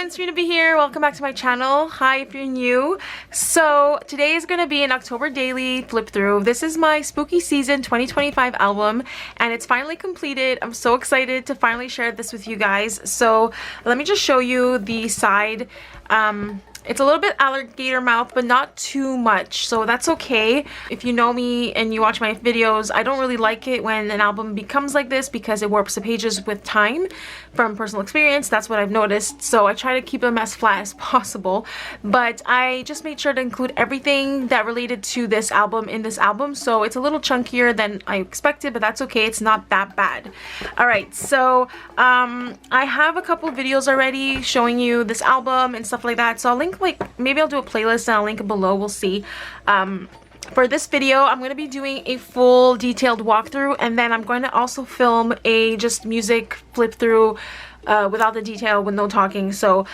everyone, Serena Bee here. Welcome back to my channel. Hi if you're new. So today is going to be an October daily flip through. This is my spooky season 2025 album and it's finally completed. I'm so excited to finally share this with you guys. So let me just show you the side. It's a little bit alligator mouth, but not too much, so that's okay. If you know me and you watch my videos, I don't really like it when an album becomes like this because it warps the pages with time. From personal experience, that's what I've noticed, so I try to keep them as flat as possible. But I just made sure to include everything that related to this album in this album, so it's a little chunkier than I expected, but that's okay. It's not that bad. Alright, so I have a couple videos already showing you this album and stuff like that, so I'll link, like, maybe I'll do a playlist and I'll link it below. We'll see. For this video, I'm going to be doing a full detailed walkthrough, and then I'm going to also film a just music flip through without the detail, with no talking. So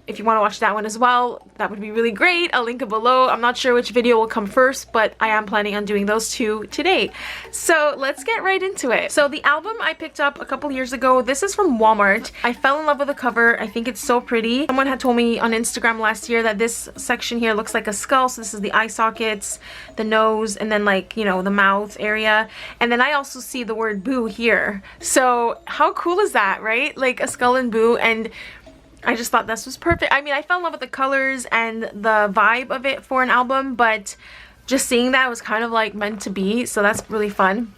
if you want to watch that one as well, that would be really great. I'll link it below. I'm not sure which video will come first, but I am planning on doing those two today. So let's get right into it. So the album I picked up a couple years ago. This is from Walmart. I fell in love with the cover. I think it's so pretty. Someone had told me on Instagram last year that this section here looks like a skull. So this is the eye sockets, the nose, and then, like, you know, the mouth area. And then I also see the word boo here. So how cool is that, right? Like a skull and boo, and I just thought this was perfect. I mean, I fell in love with the colors and the vibe of it for an album, but just seeing that was kind of like meant to be, so that's really fun.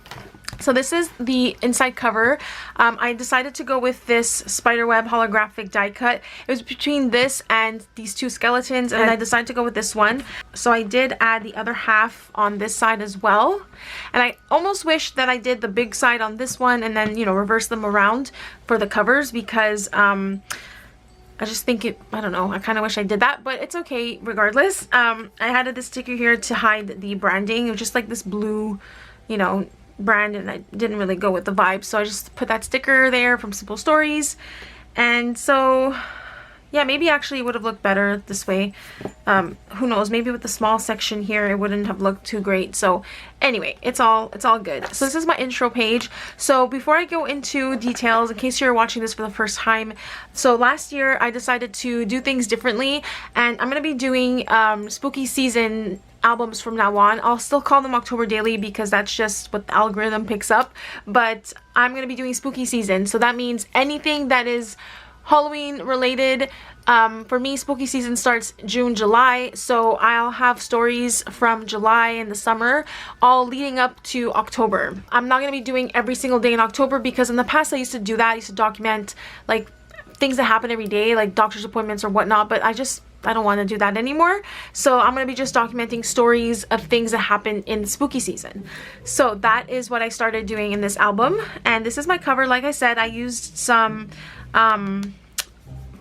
So this is the inside cover. I decided to go with this spiderweb holographic die cut. It was between this and these two skeletons, and I decided to go with this one. So I did add the other half on this side as well. And I almost wish that I did the big side on this one and then, you know, reverse them around for the covers, because I just think I don't know, I kind of wish I did that, but it's okay regardless. I added this sticker here to hide the branding. It was just like this blue, you know, brand, and I didn't really go with the vibe, so I just put that sticker there from Simple Stories. And so yeah, maybe actually it would have looked better this way. Who knows, maybe with the small section here it wouldn't have looked too great. So anyway, it's all good. So this is my intro page. So before I go into details, in case you're watching this for the first time, so last year I decided to do things differently, and I'm gonna be doing spooky season albums from now on. I'll still call them October Daily because that's just what the algorithm picks up, but I'm gonna be doing spooky season, so that means anything that is Halloween related. For me, spooky season starts June, July, so I'll have stories from July in the summer all leading up to October. I'm not going to be doing every single day in October, because in the past I used to do that. I used to document like things that happen every day, like doctor's appointments or whatnot, but I don't want to do that anymore. So I'm going to be just documenting stories of things that happen in spooky season. So that is what I started doing in this album, and this is my cover. Like I said, I used some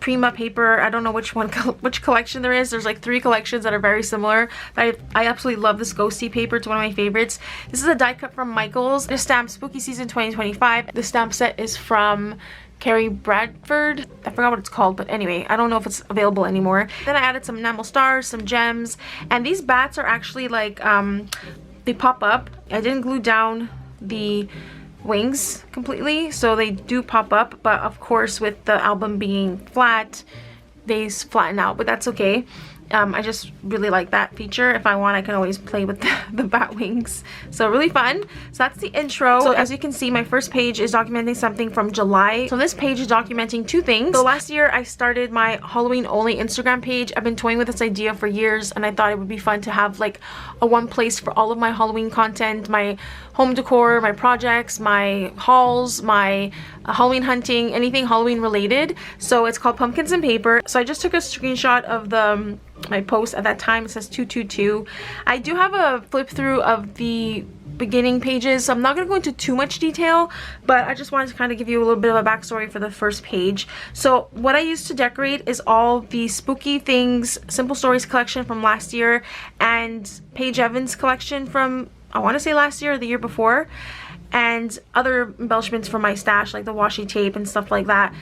Prima paper. I don't know which collection there is. There's like 3 collections that are very similar. I absolutely love this ghosty paper. It's one of my favorites. This is a die cut from Michaels. This stamp, Spooky Season 2025. The stamp set is from Carrie Bradford. I forgot what it's called, but anyway, I don't know if it's available anymore. Then I added some enamel stars, some gems, and these bats are actually like they pop up. I didn't glue down the wings completely, so they do pop up, but of course with the album being flat, they flatten out, but that's okay. I just really like that feature. If I want, I can always play with the bat wings. So really fun. So that's the intro. So as you can see, my first page is documenting something from July. So this page is documenting 2 things. So last year I started my Halloween only Instagram page. I've been toying with this idea for years, and I thought it would be fun to have like a one place for all of my Halloween content, my home decor, my projects, my hauls, my Halloween hunting, anything Halloween related. So it's called Pumpkins and Paper. So I just took a screenshot of my post at that time. It says 222. I do have a flip through of the beginning pages, so I'm not going to go into too much detail, but I just wanted to kind of give you a little bit of a backstory for the first page. So what I used to decorate is all the spooky things, Simple Stories collection from last year, and Paige Evans collection from, I want to say last year or the year before, and other embellishments from my stash like the washi tape and stuff like that.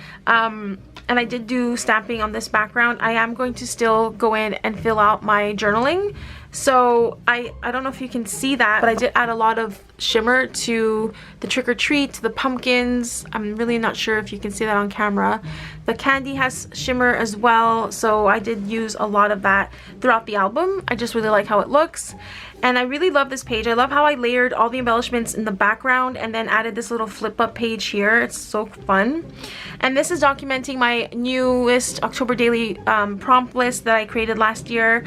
And I did do stamping on this background. I am going to still go in and fill out my journaling. So I don't know if you can see that, but I did add a lot of shimmer to the trick or treat, to the pumpkins. I'm really not sure if you can see that on camera. The candy has shimmer as well, so I did use a lot of that throughout the album. I just really like how it looks, and I really love this page. I love how I layered all the embellishments in the background and then added this little flip up page here. It's so fun. And this is documenting my newest October Daily prompt list that I created last year.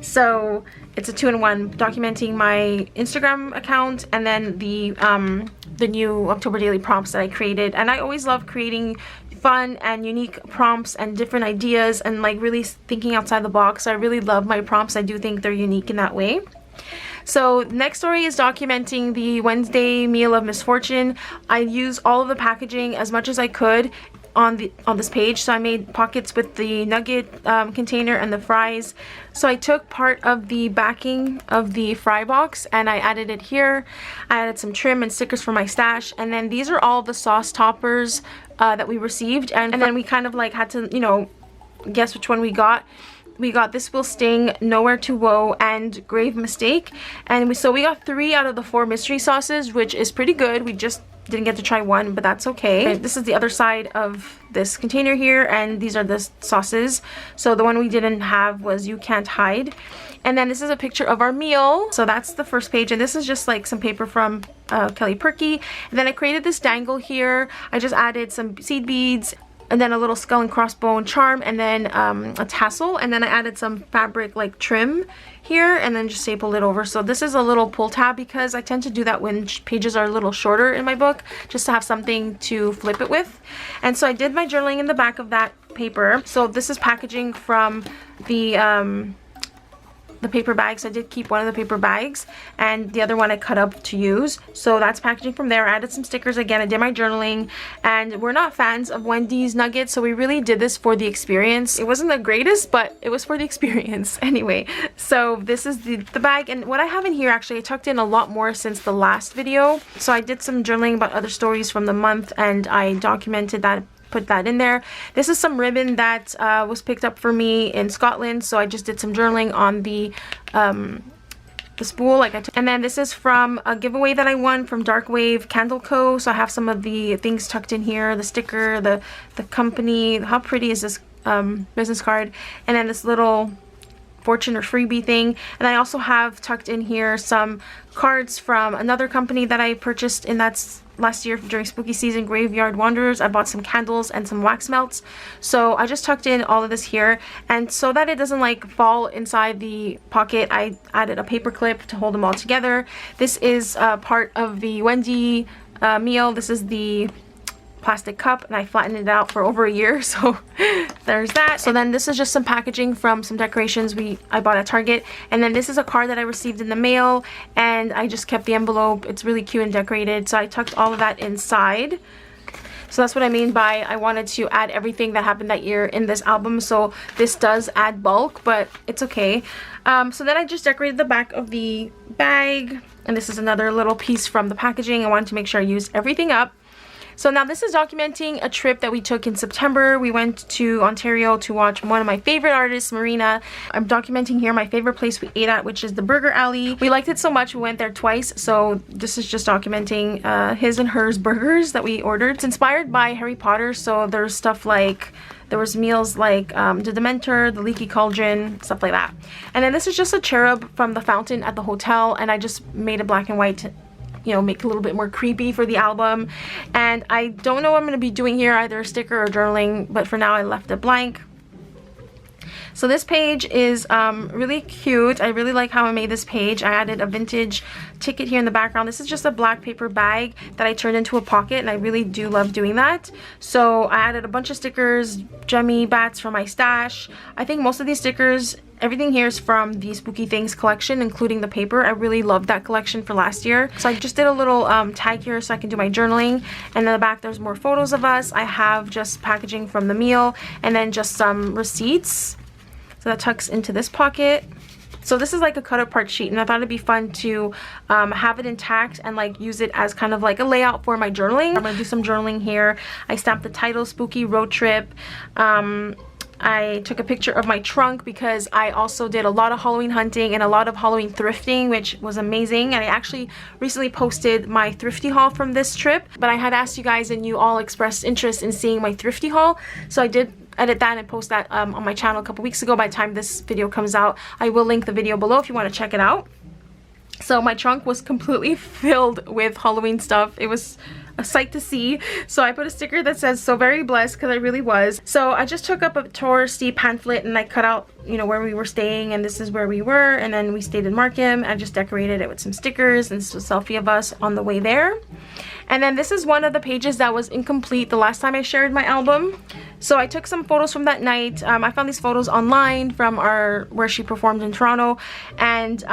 So it's a 2-in-1, documenting my Instagram account and then the new October Daily prompts that I created. And I always love creating fun and unique prompts and different ideas and like really thinking outside the box. I really love my prompts. I do think they're unique in that way. So next story is documenting the Wednesday meal of misfortune. I used all of the packaging as much as I could on this page. So I made pockets with the nugget container and the fries. So I took part of the backing of the fry box and I added it here. I added some trim and stickers for my stash, and then these are all the sauce toppers that we received, and then we kind of like had to, you know, guess which one we got. We got This Will Sting, Nowhere to Woe, and Grave Mistake. And we got 3 out of the 4 mystery sauces, which is pretty good. We just didn't get to try one, but that's okay. This is the other side of this container here, and these are the sauces. So the one we didn't have was You Can't Hide. And then this is a picture of our meal. So that's the first page, and this is just like some paper from Kelly Perky. And then I created this dangle here. I just added some seed beads, and then a little skull and crossbone charm, and then a tassel, and then I added some fabric like trim here, and then just stapled it over. So this is a little pull tab because I tend to do that when pages are a little shorter in my book, just to have something to flip it with. And so I did my journaling in the back of that paper. So this is packaging from the paper bags. I did keep one of the paper bags, and the other one I cut up to use. So that's packaging from there. I added some stickers again. I did my journaling, and we're not fans of Wendy's nuggets, so we really did this for the experience. It wasn't the greatest, but it was for the experience anyway. So this is the bag, and what I have in here, actually I tucked in a lot more since the last video. So I did some journaling about other stories from the month, and I documented that, put that in there. This is some ribbon that was picked up for me in Scotland, so I just did some journaling on the spool and then this is from a giveaway that I won from Dark Wave Candle Co. So I have some of the things tucked in here, the sticker, the company. How pretty is this business card, and then this little fortune or freebie thing. And I also have tucked in here some cards from another company that I purchased in last year during spooky season, Graveyard Wanderers. I bought some candles and some wax melts. So I just tucked in all of this here, and so that it doesn't like fall inside the pocket, I added a paper clip to hold them all together. This is part of the Wendy meal. This is the plastic cup, and I flattened it out for over a year, so there's that. So then this is just some packaging from some decorations I bought at Target, and then this is a card that I received in the mail, and I just kept the envelope. It's really cute and decorated, so I tucked all of that inside. So that's what I mean by I wanted to add everything that happened that year in this album. So this does add bulk, but it's okay. So then I just decorated the back of the bag, and this is another little piece from the packaging. I wanted to make sure I used everything up. So now this is documenting a trip that we took in September. We went to Ontario to watch one of my favorite artists, Serena. I'm documenting here my favorite place we ate at, which is the Burger Alley. We liked it so much we went there twice, so this is just documenting his and hers burgers that we ordered. It's inspired by Harry Potter, so there's stuff like, there was meals like the Dementor, the Leaky Cauldron, stuff like that. And then this is just a cherub from the fountain at the hotel, and I just made it black and white to, you know, make it a little bit more creepy for the album. And I don't know what I'm going to be doing here, either a sticker or journaling, but for now I left it blank. So this page is really cute. I really like how I made this page. I added a vintage ticket here in the background. This is just a black paper bag that I turned into a pocket, and I really do love doing that. So I added a bunch of stickers, Jemmy bats from my stash. I think most of these stickers, everything here is from the Spooky Things collection, including the paper. I really loved that collection for last year. So I just did a little tag here so I can do my journaling. And in the back there's more photos of us. I have just packaging from the meal, and then just some receipts. So that tucks into this pocket. So this is like a cut apart sheet, and I thought it'd be fun to have it intact and like use it as kind of like a layout for my journaling. I'm gonna do some journaling here. I stamped the title, Spooky Road Trip. I took a picture of my trunk because I also did a lot of Halloween hunting and a lot of Halloween thrifting, which was amazing. And I actually recently posted my thrifty haul from this trip, but I had asked you guys and you all expressed interest in seeing my thrifty haul, so I did edit that and post that on my channel a couple weeks ago. By the time this video comes out, I will link the video below if you want to check it out. So my trunk was completely filled with Halloween stuff. It was a sight to see. So I put a sticker that says "so very blessed," because I really was. So I just took up a touristy pamphlet and I cut out, you know, where we were staying, and this is where we were, and then we stayed in Markham. I just decorated it with some stickers, and this was a selfie of us on the way there. And then this is one of the pages that was incomplete the last time I shared my album. So I took some photos from that night. I found these photos online from where she performed in Toronto, and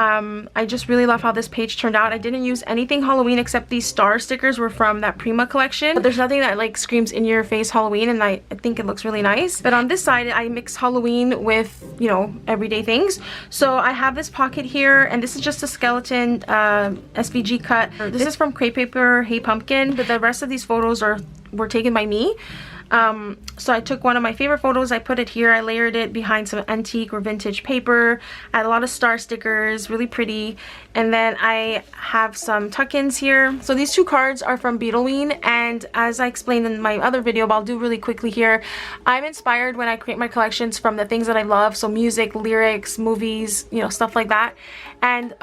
I just really love how this page turned out. I didn't use anything Halloween except these star stickers were from that Prima collection. But there's nothing that like screams in your face Halloween, and I think it looks really nice. But on this side, I mix Halloween with, you know, everyday things. So I have this pocket here, and this is just a skeleton SVG cut. This is from Crepe Paper Hey Pumpkin, but the rest of these photos were taken by me. So I took one of my favorite photos, I put it here, I layered it behind some antique or vintage paper. I had a lot of star stickers, really pretty. And then I have some tuck-ins here. So these two cards are from Beetleween, and as I explained in my other video, but I'll do really quickly here, I'm inspired when I create my collections from the things that I love. So music, lyrics, movies, you know, stuff like that. And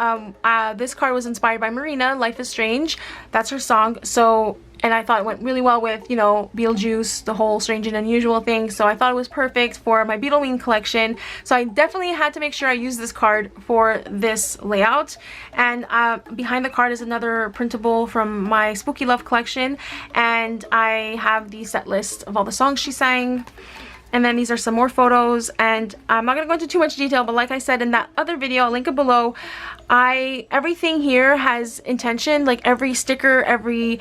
this card was inspired by Marina, Life is Strange. That's her song. So, and I thought it went really well with, you know, Beetlejuice, the whole strange and unusual thing. So I thought it was perfect for my Beetleween collection. So I definitely had to make sure I used this card for this layout. And behind the card is another printable from my Spooky Love collection. And I have the set list of all the songs she sang. And then these are some more photos, and I'm not going to go into too much detail, but like I said in that other video, I'll link it below. Everything here has intention, like every sticker, every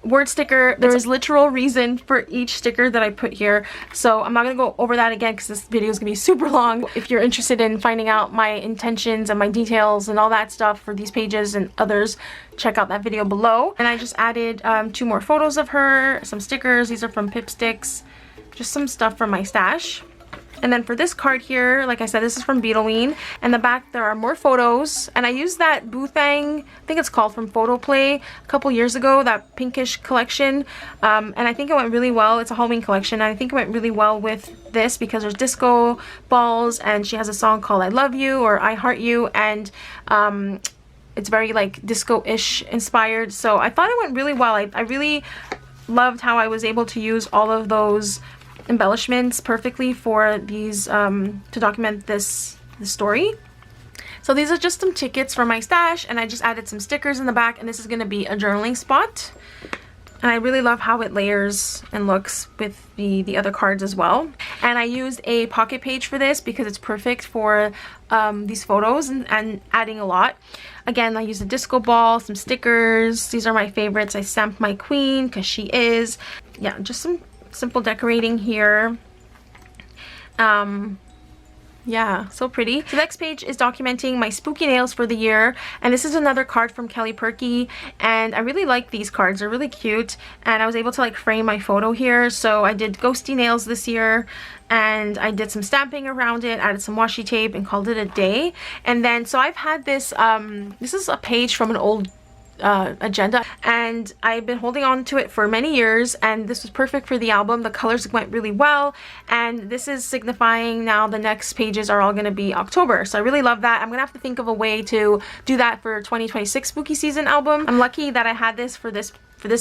word sticker, there is literal reason for each sticker that I put here. So I'm not going to go over that again because this video is going to be super long. If you're interested in finding out my intentions and my details and all that stuff for these pages and others, check out that video below. And I just added 2 more photos of her, some stickers. These are from Pipsticks. Just some stuff from my stash. And then for this card here, like I said, this is from Beetleween. And the back, there are more photos. And I used that Boothang, I think it's called, from Photo Play a couple years ago, that pinkish collection. And I think it went really well. It's a Halloween collection. And I think it went really well with this because there's disco balls, and she has a song called I Love You or I Heart You. And it's very like disco-ish inspired. So I thought it went really well. I really loved how I was able to use all of those embellishments perfectly for these to document this story. So these are just some tickets from my stash, and I just added some stickers in the back, and this is going to be a journaling spot. And I really love how it layers and looks with the other cards as well. And I used a pocket page for this because it's perfect for these photos and adding a lot. Again, I used a disco ball, some stickers. These are my favorites. I stamped my queen because she is. Yeah, just some simple decorating here. Yeah, so pretty. The next page is documenting my spooky nails for the year, and this is another card from Kelly Perky, and I really like these cards. They're really cute, and I was able to like frame my photo here. So I did ghosty nails this year, and I did some stamping around it, added some washi tape, and called it a day. And then so I've had this this is a page from an old agenda, and I've been holding on to it for many years, and this was perfect for the album. The colors went really well, and this is signifying now the next pages are all going to be October. So I really love that. I'm gonna have to think of a way to do that for 2026 spooky season album. I'm lucky that I had this for this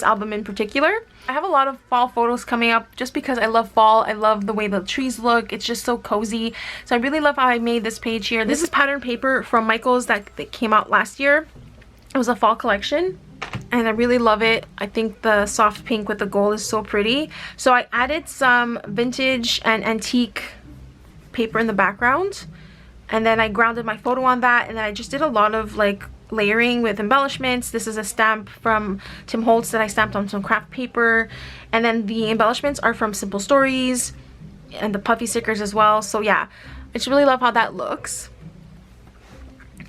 album in particular. I have a lot of fall photos coming up just because I love fall. I love the way the trees look. It's just so cozy. So I really love how I made this page here. This is pattern paper from Michaels that came out last year. It was a fall collection, and I really love it. I think the soft pink with the gold is so pretty. So I added some vintage and antique paper in the background, and then I grounded my photo on that, and then I just did a lot of like layering with embellishments. This is a stamp from Tim Holtz that I stamped on some craft paper, and then the embellishments are from Simple Stories and the puffy stickers as well. So yeah, I just really love how that looks.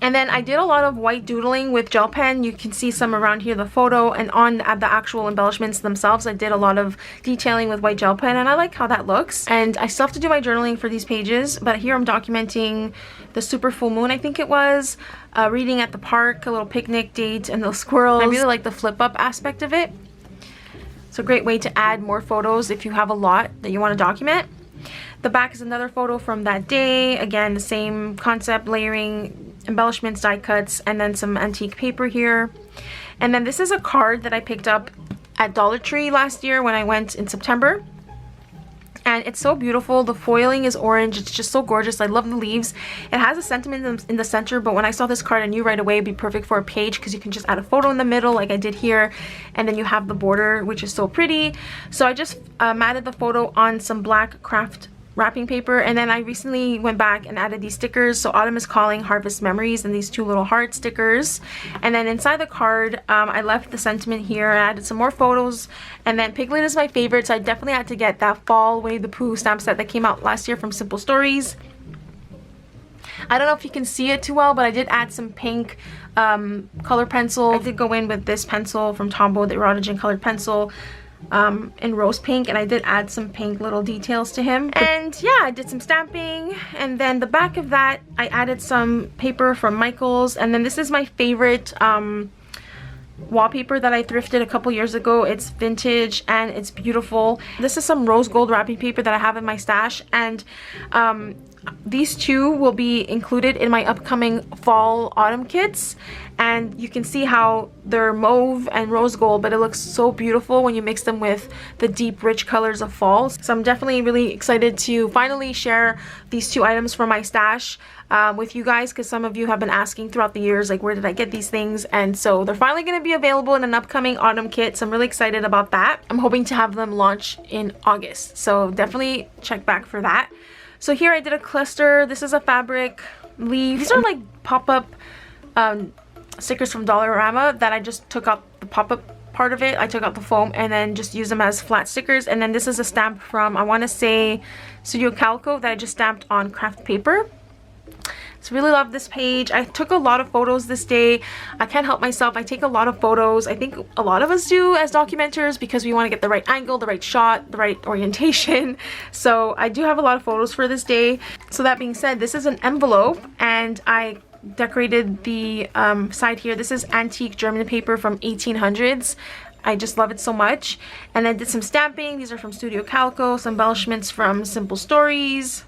And then I did a lot of white doodling with gel pen. You can see some around here, the photo, and on the actual embellishments themselves, I did a lot of detailing with white gel pen, and I like how that looks. And I still have to do my journaling for these pages, but here I'm documenting the super full moon, I think it was, reading at the park, a little picnic date, and those squirrels. I really like the flip up aspect of it. It's a great way to add more photos if you have a lot that you want to document. The back is another photo from that day. Again, the same concept, layering, embellishments, die cuts, and then some antique paper here. And then this is a card that I picked up at Dollar Tree last year when I went in September. And it's so beautiful. The foiling is orange. It's just so gorgeous. I love the leaves. It has a sentiment in the center, but when I saw this card, I knew right away it'd be perfect for a page because you can just add a photo in the middle like I did here, and then you have the border, which is so pretty. So I just matted the photo on some black craft wrapping paper, and then I recently went back and added these stickers. So Autumn is Calling, Harvest Memories, and these two little heart stickers. And then inside the card, I left the sentiment here. I added some more photos, and then Piglet is my favorite, so I definitely had to get that fall Winnie the Pooh stamp set that came out last year from Simple Stories. I don't know if you can see it too well, but I did add some pink color pencil. I did go in with this pencil from Tombow, the Erotogen colored pencil, in rose pink, and I did add some pink little details to him. And yeah, I did some stamping, and then the back of that I added some paper from Michaels. And then this is my favorite wallpaper that I thrifted a couple years ago. It's vintage and it's beautiful. This is some rose gold wrapping paper that I have in my stash, and these two will be included in my upcoming fall autumn kits. And you can see how they're mauve and rose gold, but it looks so beautiful when you mix them with the deep rich colors of fall. So I'm definitely really excited to finally share these two items from my stash with you guys, because some of you have been asking throughout the years, like, where did I get these things? And so they're finally going to be available in an upcoming autumn kit, so I'm really excited about that. I'm hoping to have them launch in August, so definitely check back for that. So here I did a cluster. This is a fabric leaf. These are like pop-up stickers from Dollarama that I just took out the pop-up part of it. I took out the foam and then just use them as flat stickers. And then this is a stamp from, I want to say, Studio Calico, that I just stamped on craft paper. So really love this page. I took a lot of photos this day. I can't help myself. I take a lot of photos. I think a lot of us do as documenters, because we want to get the right angle, the right shot, the right orientation. So I do have a lot of photos for this day. So that being said, this is an envelope, and I decorated the side here. This is antique German paper from 1800s. I just love it so much. And I did some stamping. These are from Studio Calico. Some embellishments from Simple Stories.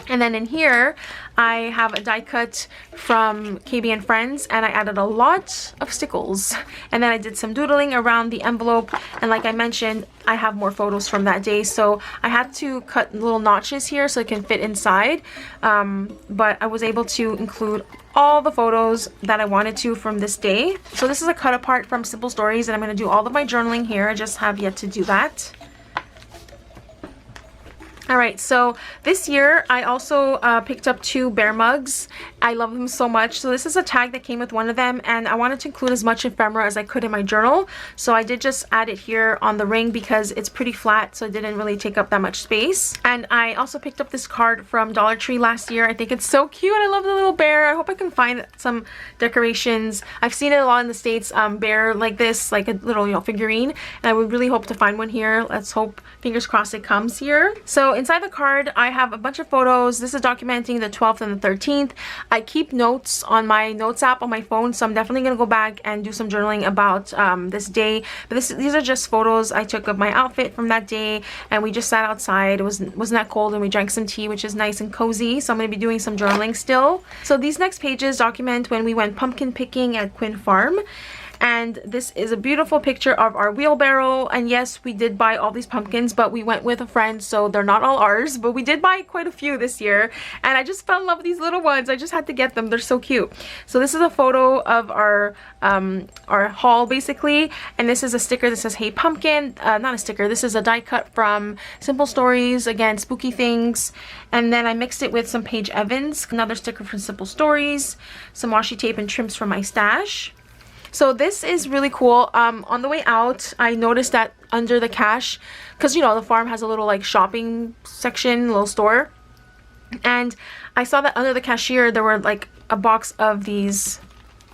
And then in here, I have a die cut from KB and Friends, and I added a lot of stickles. And then I did some doodling around the envelope, and like I mentioned, I have more photos from that day, so I had to cut little notches here so it can fit inside. But I was able to include all the photos that I wanted to from this day. So this is a cut apart from Simple Stories, and I'm going to do all of my journaling here. I just have yet to do that. Alright, so this year I also picked up two bear mugs. I love them so much. So this is a tag that came with one of them, and I wanted to include as much ephemera as I could in my journal. So I did just add it here on the ring because it's pretty flat, so it didn't really take up that much space. And I also picked up this card from Dollar Tree last year. I think it's so cute. I love the little bear. I hope I can find some decorations. I've seen it a lot in the States, bear like this, like a little, you know, figurine. And I would really hope to find one here. Let's hope, fingers crossed, it comes here. So inside the card, I have a bunch of photos. This is documenting the 12th and the 13th. I keep notes on my notes app on my phone, so I'm definitely going to go back and do some journaling about this day. But these are just photos I took of my outfit from that day, and we just sat outside. It wasn't that cold, and we drank some tea, which is nice and cozy. So I'm going to be doing some journaling still. So these next pages document when we went pumpkin picking at Quinn Farm. And this is a beautiful picture of our wheelbarrow. And yes, we did buy all these pumpkins, but we went with a friend, so they're not all ours. But we did buy quite a few this year. And I just fell in love with these little ones. I just had to get them. They're so cute. So this is a photo of our haul, basically. And this is a sticker that says, "Hey Pumpkin." Not a sticker. This is a die cut from Simple Stories. Again, spooky things. And then I mixed it with some Paige Evans. Another sticker from Simple Stories. Some washi tape and trims from my stash. So this is really cool. On the way out, I noticed that under the cash, because you know the farm has a little like shopping section, little store, And I saw that under the cashier there were like a box of these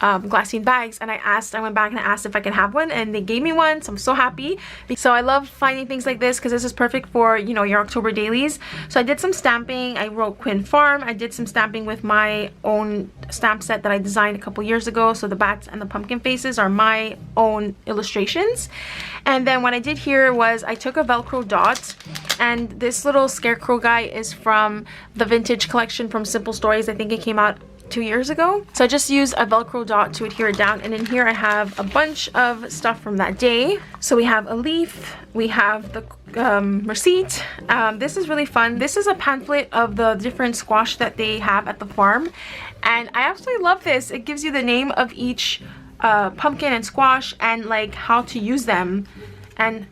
glassine bags, and I went back and I asked if I could have one, and they gave me one, so I'm so happy. So I love finding things like this because this is perfect for, you know, your October dailies. So I did some stamping. I wrote Quinn Farm. I did some stamping with my own stamp set that I designed a couple years ago. So the bats and the pumpkin faces are my own illustrations. And then what I did here was I took a Velcro dot, and this little scarecrow guy is from the vintage collection from Simple Stories. I think it came out 2 years ago. So I just used a Velcro dot to adhere it down, and in here I have a bunch of stuff from that day. So we have a leaf, we have the receipt. This is really fun. This is a pamphlet of the different squash that they have at the farm, and I absolutely love this. It gives you the name of each pumpkin and squash and like how to use them, and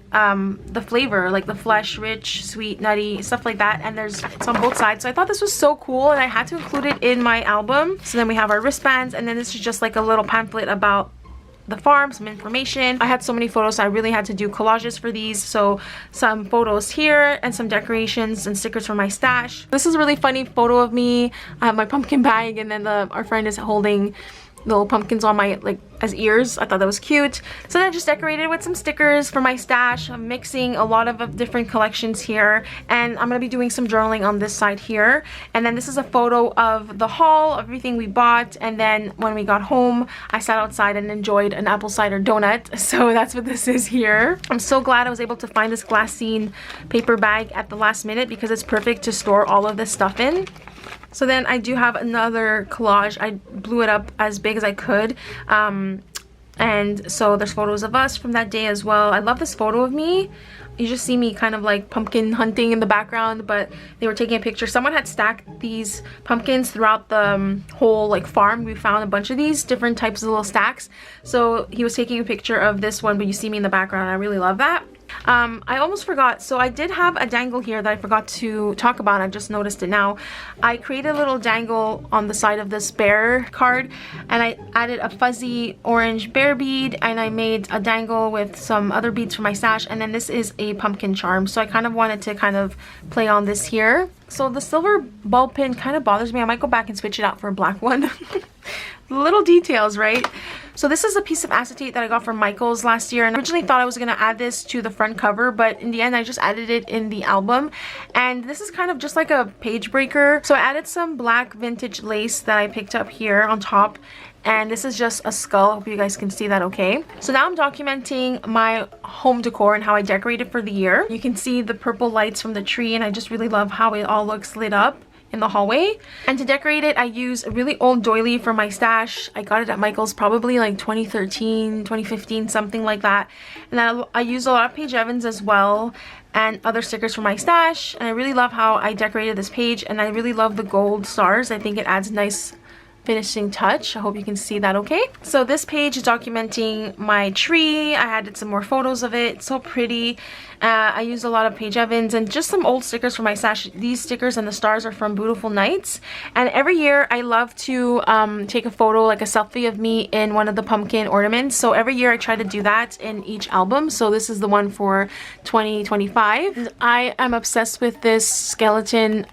the flavor, like the flesh, rich, sweet, nutty, stuff like that. And there's it's on both sides. So I thought this was so cool, and I had to include it in my album. So then we have our wristbands, and then this is just like a little pamphlet about the farm, some information. I had so many photos, so I really had to do collages for these. So some photos here and some decorations and stickers from my stash. This is a really funny photo of me. I have my pumpkin bag, and then our friend is holding little pumpkins on my, like, as ears. I thought that was cute. So then I just decorated with some stickers for my stash. I'm mixing a lot of different collections here, and I'm gonna be doing some journaling on this side here. And then this is a photo of the haul, everything we bought, and then when we got home I sat outside and enjoyed an apple cider donut. So that's what this is here. I'm so glad I was able to find this glassine paper bag at the last minute because it's perfect to store all of this stuff in. So then I do have another collage. I blew it up as big as I could. And so there's photos of us from that day as well. I love this photo of me. You just see me kind of like pumpkin hunting in the background, but they were taking a picture. Someone had stacked these pumpkins throughout the whole like farm. We found a bunch of these different types of little stacks. So he was taking a picture of this one, but you see me in the background. I really love that. I almost forgot. So I did have a dangle here that I forgot to talk about. I just noticed it now. I created a little dangle on the side of this bear card, and I added a fuzzy orange bear bead, and I made a dangle with some other beads from my stash, and then this is a pumpkin charm. So I kind of wanted to kind of play on this here. So the silver ball pin kind of bothers me. I might go back and switch it out for a black one. Little details, right? So this is a piece of acetate that I got from Michael's last year, and I originally thought I was going to add this to the front cover, but in the end I just added it in the album. And this is kind of just like a page breaker. So I added some black vintage lace that I picked up here on top, and this is just a skull. I hope you guys can see that okay. So now I'm documenting my home decor and how I decorated for the year. You can see the purple lights from the tree, and I just really love how it all looks lit up in the hallway. And to decorate it, I use a really old doily from my stash. I got it at Michael's probably like 2013, 2015, something like that. And then I used a lot of Paige Evans as well, and other stickers from my stash. And I really love how I decorated this page, and I really love the gold stars. I think it adds a nice finishing touch. I hope you can see that okay. So this page is documenting my tree. I added some more photos of it. It's so pretty. I used a lot of Paige Evans and just some old stickers from my stash. These stickers and the stars are from Beautiful Nights. And every year I love to take a photo, like a selfie of me in one of the pumpkin ornaments. So every year I try to do that in each album. So this is the one for 2025. And I am obsessed with this skeleton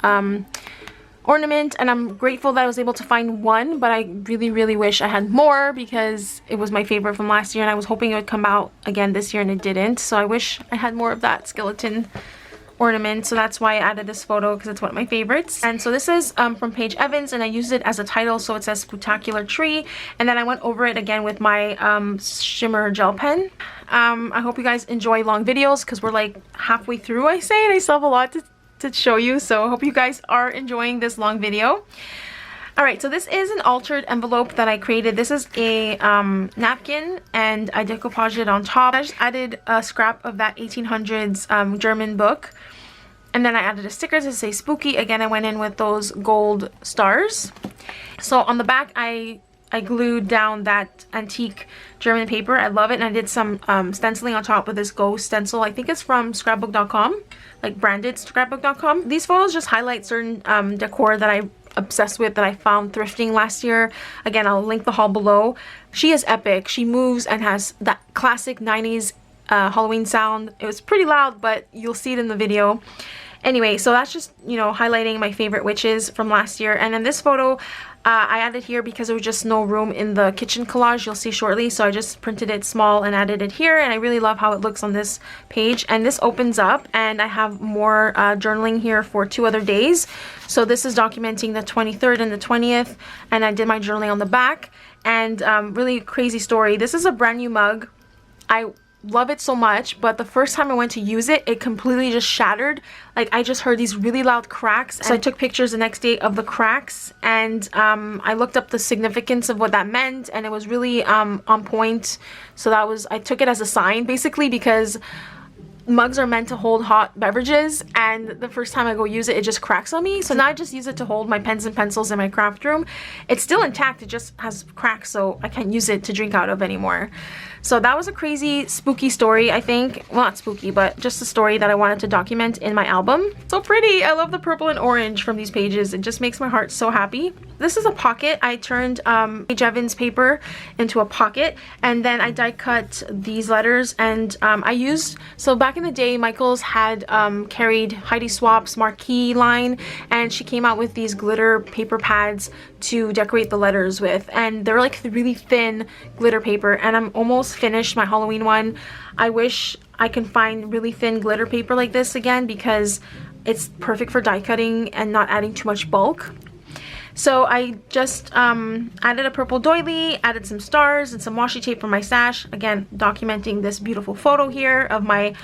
ornament, and I'm grateful that I was able to find one, but I really wish I had more because it was my favorite from last year, and I was hoping it would come out again this year, and it didn't. So I wish I had more of that skeleton ornament. So that's why I added this photo, because it's one of my favorites. And so this is from Paige Evans, and I used it as a title, so it says Spectacular Tree, and then I went over it again with my shimmer gel pen. I hope you guys enjoy long videos because we're like halfway through, I say, and I still have a lot to show you, so I hope you guys are enjoying this long video. Alright, so this is an altered envelope that I created. This is a napkin, and I decoupaged it on top. I just added a scrap of that 1800s German book, and then I added a sticker to say spooky. Again, I went in with those gold stars. So on the back I glued down that antique German paper. I love it, and I did some stenciling on top with this ghost stencil. I think it's from scrapbook.com, like branded scrapbook.com. These photos just highlight certain decor that I'm obsessed with that I found thrifting last year. Again, I'll link the haul below. She is epic. She moves and has that classic 90s Halloween sound. It was pretty loud, but you'll see it in the video. Anyway, so that's just, you know, highlighting my favorite witches from last year. And then this photo I added here because there was just no room in the kitchen collage, you'll see shortly, so I just printed it small and added it here, and I really love how it looks on this page. And this opens up, and I have more journaling here for 2 other days. So this is documenting the 23rd and the 20th, and I did my journaling on the back. And really crazy story, this is a brand new mug. I love it so much, but the first time I went to use it, it completely just shattered. Like, I just heard these really loud cracks, so I took pictures the next day of the cracks, and I looked up the significance of what that meant, and it was really on point. So that was, I took it as a sign basically, because mugs are meant to hold hot beverages, and the first time I go use it, it just cracks on me. So now I just use it to hold my pens and pencils in my craft room. It's still intact, it just has cracks, so I can't use it to drink out of anymore. So that was a crazy spooky story, I think. Well, not spooky, but just a story that I wanted to document in my album. So pretty. I love the purple and orange from these pages. It just makes my heart so happy. This is a pocket. I turned Paige Evans paper into a pocket, and then I die cut these letters, and I used, so back in the day, Michaels had carried Heidi Swap's marquee line, and she came out with these glitter paper pads to decorate the letters with, and they're like really thin glitter paper, and I'm almost finished my Halloween one. I wish I can find really thin glitter paper like this again, because it's perfect for die cutting and not adding too much bulk. So I just added a purple doily, added some stars and some washi tape for my stash, again documenting this beautiful photo here of my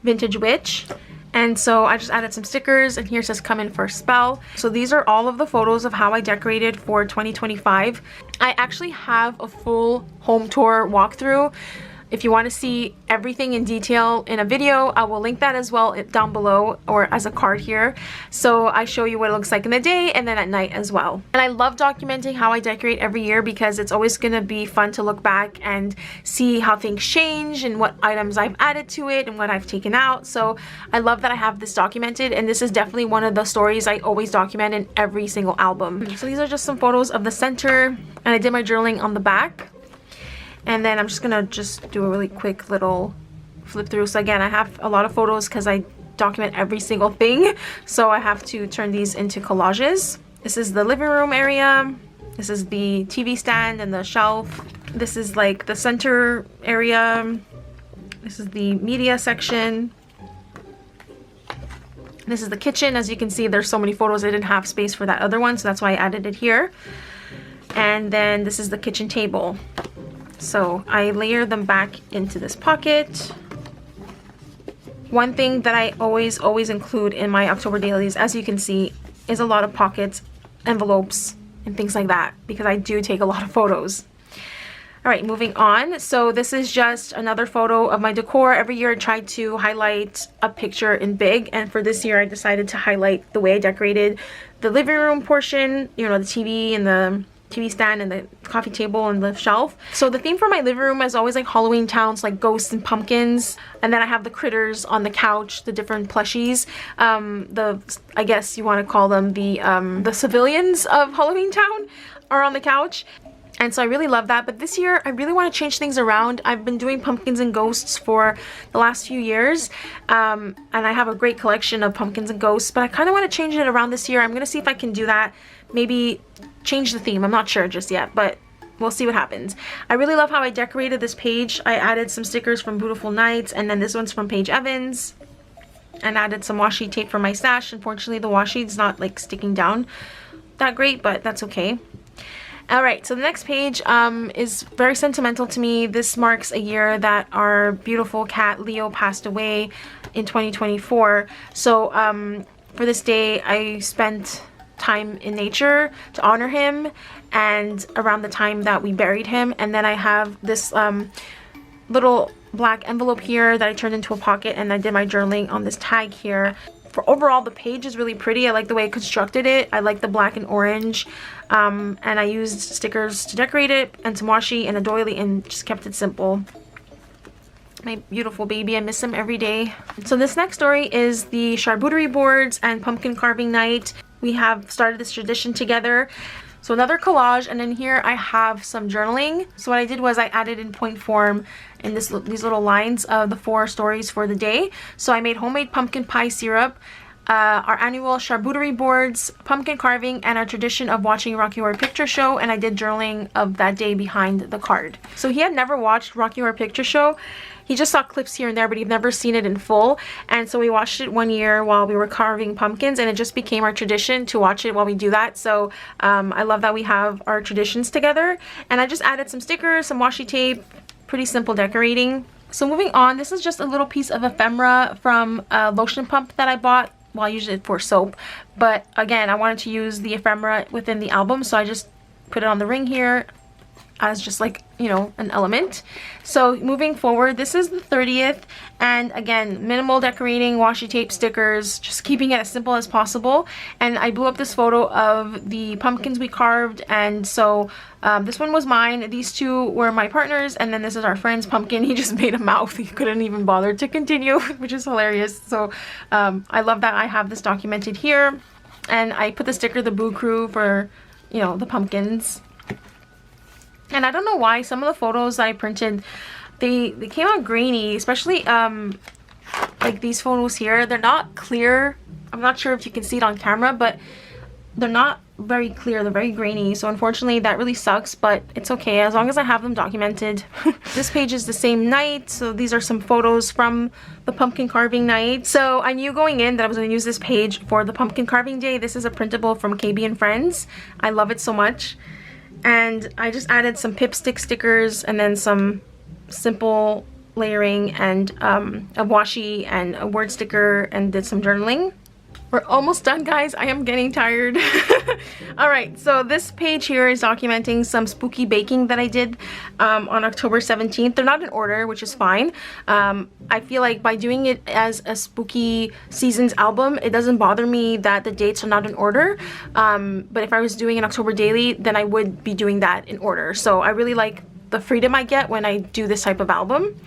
vintage witch. And so I just added some stickers, and here says come in for a spell. So these are all of the photos of how I decorated for 2025. I actually have a full home tour walkthrough. If you want to see everything in detail in a video, I will link that as well down below, or as a card here. So I show you what it looks like in the day and then at night as well. And I love documenting how I decorate every year, because it's always going to be fun to look back and see how things change and what items I've added to it and what I've taken out. So I love that I have this documented, and this is definitely one of the stories I always document in every single album. So these are just some photos of the center, and I did my journaling on the back. And then I'm just gonna do a really quick little flip through. So again, I have a lot of photos because I document every single thing, so I have to turn these into collages. This is the living room area. This is the TV stand and the shelf. This is like the center area. This is the media section. This is the kitchen. As you can see, there's so many photos, I didn't have space for that other one, so that's why I added it here. And then this is the kitchen table. So I layer them back into this pocket. One thing that I always include in my October dailies, as you can see, is a lot of pockets, envelopes, and things like that, because I do take a lot of photos. Alright, moving on. So this is just another photo of my decor. Every year I try to highlight a picture in big, and for this year I decided to highlight the way I decorated the living room portion, you know, the TV and the TV stand and the coffee table and the shelf. So the theme for my living room is always like Halloween towns, like ghosts and pumpkins, and then I have the critters on the couch, the different plushies, I guess you want to call them the civilians of Halloween Town are on the couch. And so I really love that, but this year I really want to change things around. I've been doing pumpkins and ghosts for the last few years, and I have a great collection of pumpkins and ghosts, but I kind of want to change it around this year. I'm going to see if I can do that, maybe change the theme. I'm not sure just yet, but we'll see what happens. I really love how I decorated this page. I added some stickers from Beautiful Nights, and then this one's from Paige Evans, and added some washi tape for my stash. Unfortunately, the washi is not like sticking down that great, but that's okay. Alright, so the next page is very sentimental to me. This marks a year that our beautiful cat Leo passed away in 2024. So for this day, I spent time in nature to honor him, and around the time that we buried him. And then I have this little black envelope here that I turned into a pocket, and I did my journaling on this tag here. For overall, the page is really pretty. I like the way I constructed it. I like the black and orange, and I used stickers to decorate it, and some washi and a doily, and just kept it simple. My beautiful baby, I miss him every day. So this next story is the charcuterie boards and pumpkin carving night. We have started this tradition together. So another collage, and then here I have some journaling. So what I did was I added in point form in these little lines of the 4 stories for the day. So I made homemade pumpkin pie syrup. our annual charcuterie boards, pumpkin carving, and our tradition of watching Rocky Horror Picture Show, and I did journaling of that day behind the card. So he had never watched Rocky Horror Picture Show. He just saw clips here and there, but he'd never seen it in full. And so we watched it one year while we were carving pumpkins, and it just became our tradition to watch it while we do that. So I love that we have our traditions together. And I just added some stickers, some washi tape, pretty simple decorating. So moving on, this is just a little piece of ephemera from a lotion pump that I bought. Well, I used it for soap, but again, I wanted to use the ephemera within the album, so I just put it on the ring here as just like, you know, an element. So moving forward, this is the 30th, and again, minimal decorating, washi tape, stickers, just keeping it as simple as possible. And I blew up this photo of the pumpkins we carved, and so this one was mine, these two were my partners, and then this is our friend's pumpkin. He just made a mouth, he couldn't even bother to continue, which is hilarious. So I love that I have this documented here, and I put the sticker, the Boo Crew, for, you know, the pumpkins. And I don't know why some of the photos I printed, they came out grainy, especially like these photos here. They're not clear. I'm not sure if you can see it on camera, but they're not very clear. They're very grainy. So unfortunately that really sucks, but it's okay as long as I have them documented. This page is the same night. So these are some photos from the pumpkin carving night. So I knew going in that I was going to use this page for the pumpkin carving day. This is a printable from KB and Friends. I love it so much. And I just added some pipstick stickers and then some simple layering and a washi and a word sticker, and did some journaling. We're almost done, guys. I am getting tired. Alright, so this page here is documenting some spooky baking that I did on October 17th. They're not in order, which is fine. I feel like by doing it as a spooky seasons album, it doesn't bother me that the dates are not in order. But if I was doing an October daily, then I would be doing that in order. So I really like the freedom I get when I do this type of album.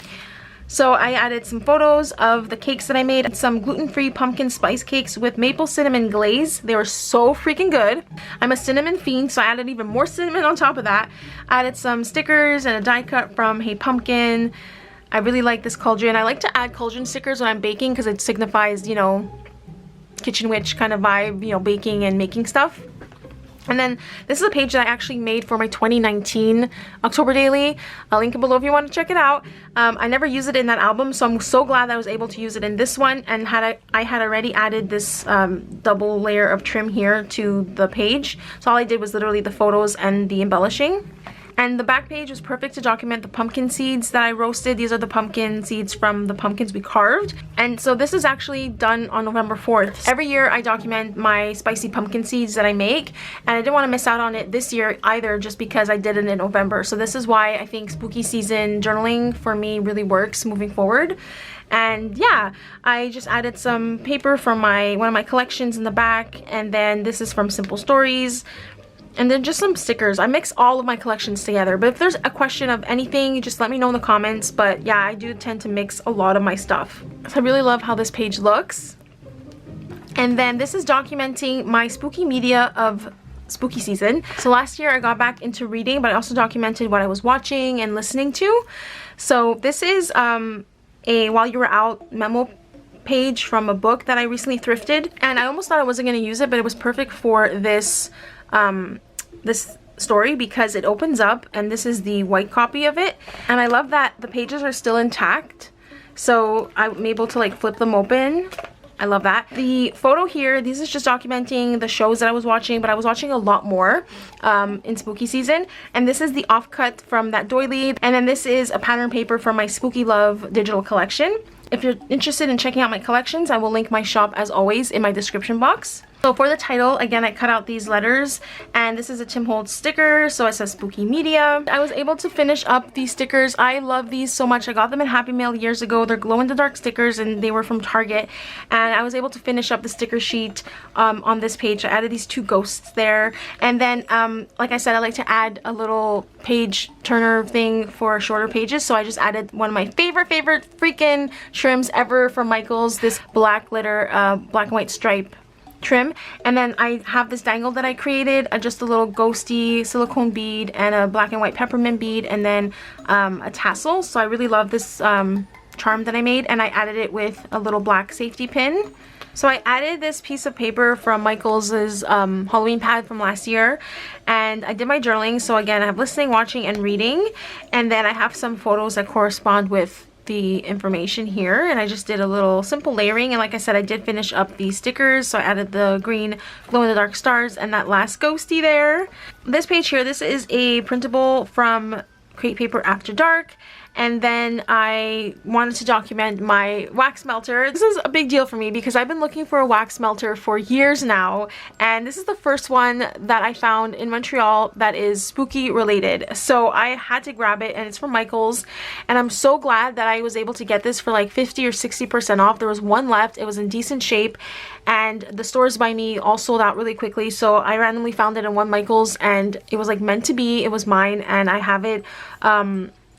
So I added some photos of the cakes that I made, some gluten-free pumpkin spice cakes with maple cinnamon glaze. They were so freaking good. I'm a cinnamon fiend, so I added even more cinnamon on top of that. I added some stickers and a die cut from Hey Pumpkin. I really like this cauldron. I like to add cauldron stickers when I'm baking because it signifies, you know, kitchen witch kind of vibe, you know, baking and making stuff. And then this is a page that I actually made for my 2019 October Daily. I'll link it below if you want to check it out. I never used it in that album, so I'm so glad that I was able to use it in this one. And I had already added this double layer of trim here to the page. So all I did was literally the photos and the embellishing. And the back page was perfect to document the pumpkin seeds that I roasted. These are the pumpkin seeds from the pumpkins we carved. And so this is actually done on November 4th. Every year I document my spicy pumpkin seeds that I make, and I didn't want to miss out on it this year either, just because I did it in November. So this is why I think spooky season journaling for me really works moving forward. And yeah, I just added some paper from one of my collections in the back, and then this is from Simple Stories. And then just some stickers. I mix all of my collections together, but if there's a question of anything, just let me know in the comments. But yeah, I do tend to mix a lot of my stuff. So I really love how this page looks. And then this is documenting my spooky media of spooky season. So last year I got back into reading, but I also documented what I was watching and listening to. So this is a While You Were Out memo page from a book that I recently thrifted, and I almost thought I wasn't going to use it, but it was perfect for this this story because it opens up, and this is the white copy of it, and I love that the pages are still intact, so I'm able to like flip them open. I love that. The photo here, this is just documenting the shows that I was watching, but I was watching a lot more in spooky season. And this is the offcut from that doily, and then this is a pattern paper from my Spooky Love digital collection. If you're interested in checking out my collections, I will link my shop as always in my description box. So for the title, again, I cut out these letters, and this is a Tim Holtz sticker, so it says Spooky Media. I was able to finish up these stickers. I love these so much. I got them in Happy Mail years ago. They're glow-in-the-dark stickers, and they were from Target, and I was able to finish up the sticker sheet on this page. I added these two ghosts there, and then like I said, I like to add a little page turner thing for shorter pages, so I just added one of my favorite freaking trims ever from Michaels, this black glitter black and white stripe trim. And then I have this dangle that I created, just a little ghosty silicone bead and a black and white peppermint bead, and then a tassel. So I really love this charm that I made, and I added it with a little black safety pin. So I added this piece of paper from Michael's Halloween pad from last year, and I did my journaling. So again, I have listening, watching, and reading, and then I have some photos that correspond with the information here, and I just did a little simple layering. And like I said, I did finish up the stickers, so I added the green glow-in-the-dark stars and that last ghosty there. This page here, this is a printable from Create Paper After Dark. And then I wanted to document my wax melter. This is a big deal for me because I've been looking for a wax melter for years now, and this is the first one that I found in Montreal that is spooky related. So I had to grab it, and it's from Michael's, and I'm so glad that I was able to get this for like 50 or 60% off. There was one left. It was in decent shape, and the stores by me all sold out really quickly. So I randomly found it in one Michael's, and it was like meant to be. It was mine, and I have it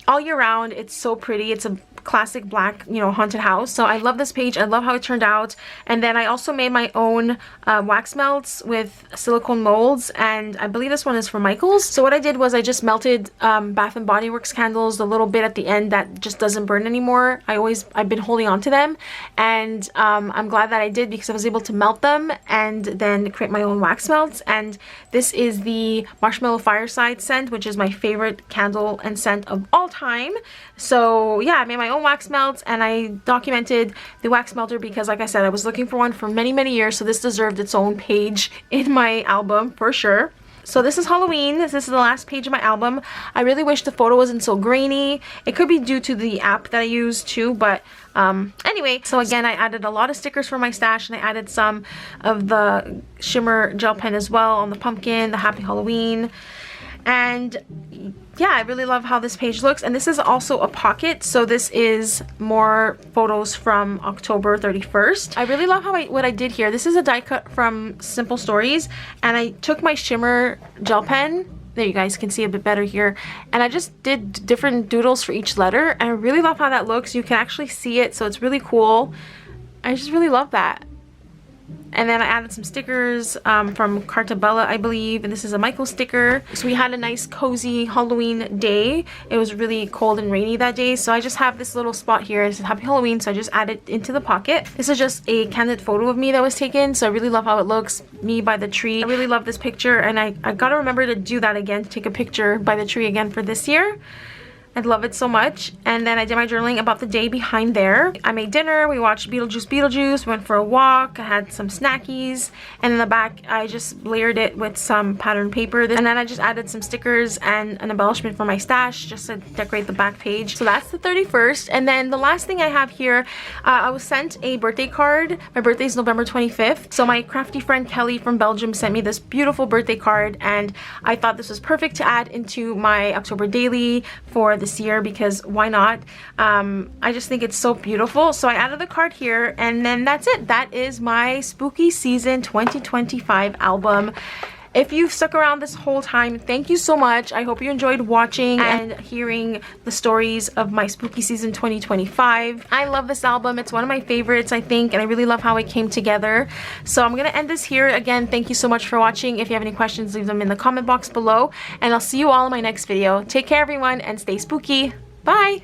all year round. It's so pretty. It's a classic black, you know, haunted house. So I love this page. I love how it turned out. And then I also made my own wax melts with silicone molds, and I believe this one is from Michael's. So what I did was I just melted Bath and Body Works candles, the little bit at the end that just doesn't burn anymore. I've been holding on to them, and I'm glad that I did because I was able to melt them and then create my own wax melts. And this is the Marshmallow Fireside scent, which is my favorite candle and scent of all time. So yeah, I made my own wax melts, and I documented the wax melter because, like I said, I was looking for one for many years, so this deserved its own page in my album for sure. So this is Halloween. This is the last page of my album. I really wish the photo wasn't so grainy. It could be due to the app that I use too, but anyway. So again, I added a lot of stickers for my stash, and I added some of the shimmer gel pen as well on the pumpkin, the Happy Halloween. And yeah, I really love how this page looks. And this is also a pocket, so this is more photos from October 31st. I really love what I did here. This is a die cut from Simple Stories, and I took my shimmer gel pen, there you guys can see a bit better here, and I just did different doodles for each letter, and I really love how that looks. You can actually see it, so it's really cool. I just really love that. And then I added some stickers from Carta Bella, I believe, and this is a Michael sticker. So we had a nice cozy Halloween day. It was really cold and rainy that day, so I just have this little spot here. It says Happy Halloween, so I just added it into the pocket. This is just a candid photo of me that was taken, so I really love how it looks, me by the tree. I really love this picture, and I gotta remember to do that again, to take a picture by the tree again for this year. I love it so much. And then I did my journaling about the day behind there. I made dinner, we watched Beetlejuice, went for a walk, I had some snackies, and in the back I just layered it with some patterned paper. And then I just added some stickers and an embellishment for my stash just to decorate the back page. So that's the 31st. And then the last thing I have here, I was sent a birthday card. My birthday is November 25th. So my crafty friend Kelly from Belgium sent me this beautiful birthday card, and I thought this was perfect to add into my October daily for this year, because why not? I just think it's so beautiful. So I added the card here, and then that's it. That is my Spooky Season 2025 album. If you've stuck around this whole time, thank you so much. I hope you enjoyed watching and hearing the stories of my Spooky Season 2025. I love this album. It's one of my favorites, I think, and I really love how it came together. So I'm gonna end this here. Again, thank you so much for watching. If you have any questions, leave them in the comment box below, and I'll see you all in my next video. Take care, everyone, and stay spooky. Bye!